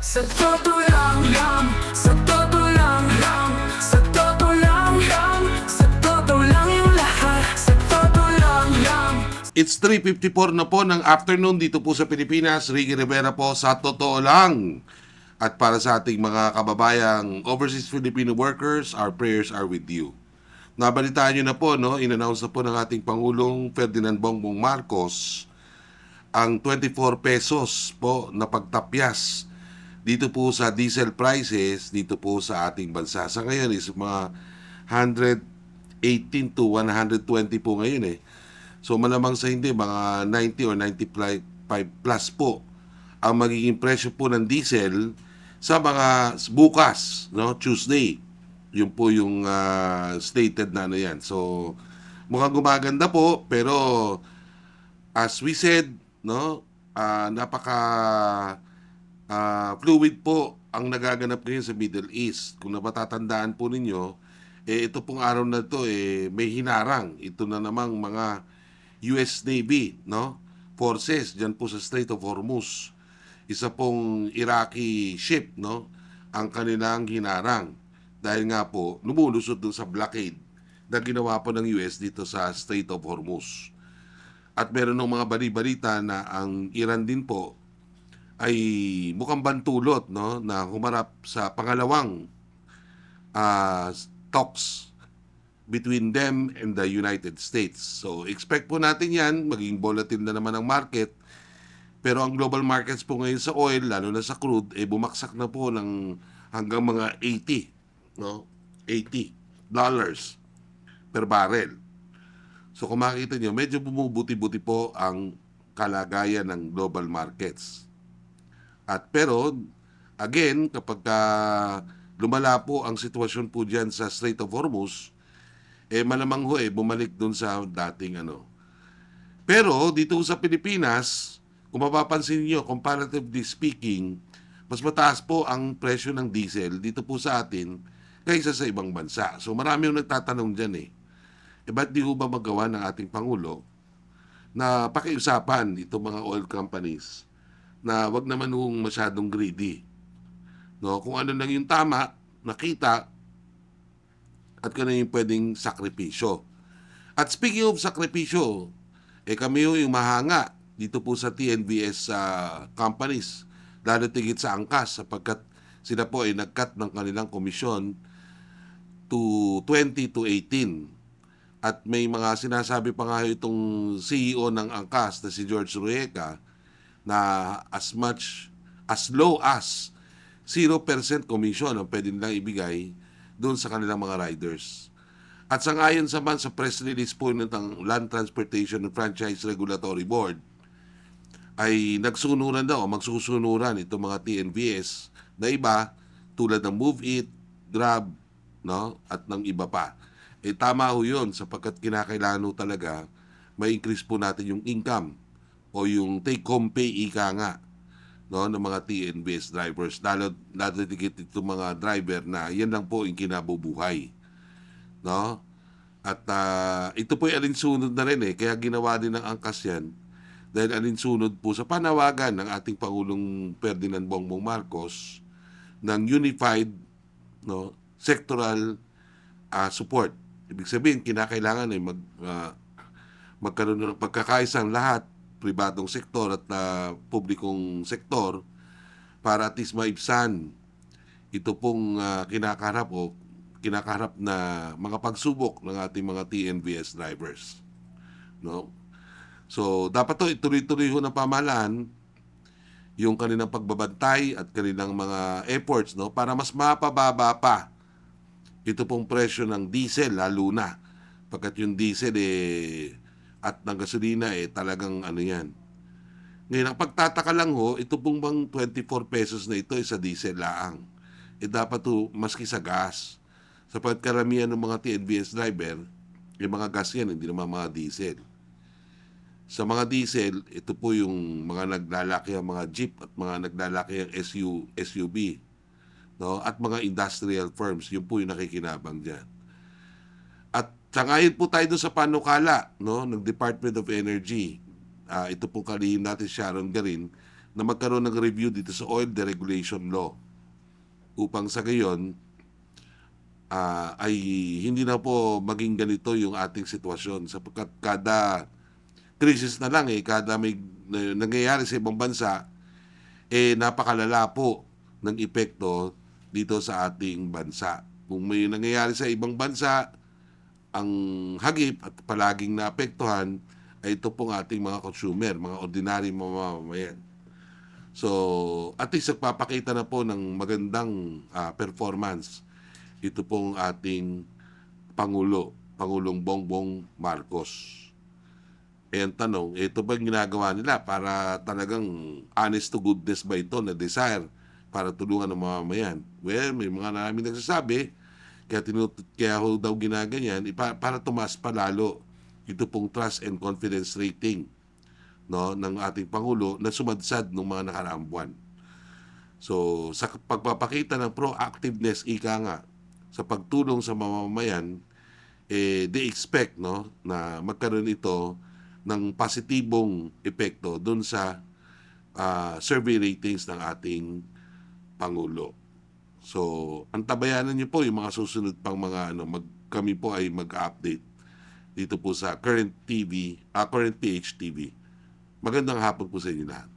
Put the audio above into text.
Sa totoo lang, sa totoo lang, sa totoo lang, sa totoo lang yung lahat, sa totoo lang. It's 3:54 na po ng afternoon dito po sa Pilipinas. Ricky Rivera po sa Totoo Lang. At para sa ating mga kababayang overseas Filipino workers, our prayers are with you. Nabalitaan nyo na po, no? In-announce na po ng ating Pangulong Ferdinand Bongbong Marcos ang 24 pesos po na pagtapyas dito po sa diesel prices dito po sa ating bansa. Sa ngayon is mga 118 to 120 po ngayon eh. So malamang sa hindi, mga 90 or 95 plus po ang magiging presyo po ng diesel sa mga bukas, no? Tuesday. Yun po yung stated na ano yan. So mukhang gumaganda po, pero as we said, no? Napaka fluid po ang nagaganap ngayon sa Middle East. Kung napatatandaan po ninyo, ito pong araw na to may hinarang. Ito na namang mga US Navy, no? Forces diyan po sa Strait of Hormuz. Isa pong Iraqi ship, no? Ang kanilang hinarang dahil nga po lumulusot dun sa blockade na ginawa po ng US dito sa Strait of Hormuz. At meron ng mga bali-balita na ang Iran din po ay mukhang bantulot, no, na humarap sa pangalawang talks between them and the United States. So expect po natin yan, maging volatile na naman ang market. Pero ang global markets po ngayon sa oil, lalo na sa crude, bumagsak na po ng hanggang mga 80, no? $80 per barrel. So kung makikita nyo, medyo bumubuti-buti po ang kalagayan ng global markets. At pero, again, kapag lumala po ang sitwasyon po dyan sa Strait of Hormuz, malamang ho bumalik dun sa dating ano. Pero dito sa Pilipinas, kung mapapansin niyo, comparatively speaking, mas mataas po ang presyo ng diesel dito po sa atin kaysa sa ibang bansa. So marami yung nagtatanong dyan ba't di ho ba magawa ng ating Pangulo na pakiusapan itong mga oil companies na wag naman hong masyadong greedy. No? Kung ano lang yung tama, nakita, at kung ano yung pwedeng sakripisyo. At speaking of sakripisyo, kami yung mahanga dito po sa TNVS companies, lalo tigit sa angkas sapagkat sila po ay nag-cut ng kanilang komisyon to 20 to 18. At may mga sinasabi pa nga itong CEO ng angkas na si George Rueca na as low as 0% commission ang pwede nilang ibigay doon sa kanilang mga riders. At sangayon sa press release po ng Land Transportation and Franchise Regulatory Board, ay nagsunuran daw, magsusunuran itong mga TNVS na iba tulad ng Move It, Grab, no? At ng iba pa. Tama ho yun sapagkat kinakailangan ho talaga may increase po natin yung income o yung take-home pay ika nga, no, ng mga TNVS drivers, lalo dikit itong mga driver na yan lang po yung kinabubuhay, no? At ito po ay alinsunod na rin kaya ginawa din ng angkas yan dahil alinsunod po sa panawagan ng ating Pangulong Ferdinand Bongbong Marcos ng unified, no, sectoral support. Ibig sabihin kinakailangan magkaroon ng pagkakaisang lahat, pribadong sektor at publikong sektor para at least maibsan ito pong kinakaharap na mga pagsubok ng ating mga TNVS drivers, no? So dapat to ituloy-tuloy ho ng pamahalaan yung kanilang pagbabantay at kanilang mga efforts, no, para mas mapababa pa ito pong presyo ng diesel lalo na pagkat yung diesel at ng gasolina talagang ano yan. Ngayon, ang pagtataka lang ho, ito pong bang 24 pesos na ito sa diesel laang. Dapat to maski sa gas. Sapagkat karamihan ng mga TNVS driver, yung mga gas yan, hindi naman mga diesel. Sa mga diesel, ito po yung mga naglalaki ang mga jeep at mga naglalaki ang SUV. No? At mga industrial firms, yun po yung nakikinabang dyan. At sangayon po tayo doon sa panukala, no, ng Department of Energy. Ito po kalihim natin Sharon Garin na magkaroon ng review dito sa oil deregulation law upang sa gayon ay hindi na po maging ganito yung ating sitwasyon sapagkat kada krisis na lang kada may nangyayari sa ibang bansa napakalala po ng epekto dito sa ating bansa. Kung may nangyayari sa ibang bansa, ang hagip at palaging naapektuhan ay ito pong ating mga consumer, mga ordinary mamamayan. So, at least nagpapakita na po ng magandang performance ito pong ating Pangulong Bongbong Marcos. Ang tanong, ito ba ginagawa nila para talagang honest to goodness ba ito na desire para tulungan ng mamamayan? Well, may mga namin nagsasabi, kaya ho daw ginaganyan, para tumaas pa lalo ito pong trust and confidence rating ng ating Pangulo na sumadsad ng mga nakaraang buwan. So, sa pagpapakita ng proactiveness, ika nga, sa pagtulong sa mamamayan, they expect na magkaroon ito ng positibong epekto doon sa survey ratings ng ating Pangulo. So, antabayanan niyo po yung mga susunod pang mga kami po ay mag-update dito po sa Current PH TV. Magandang hapon po sa inyo lahat.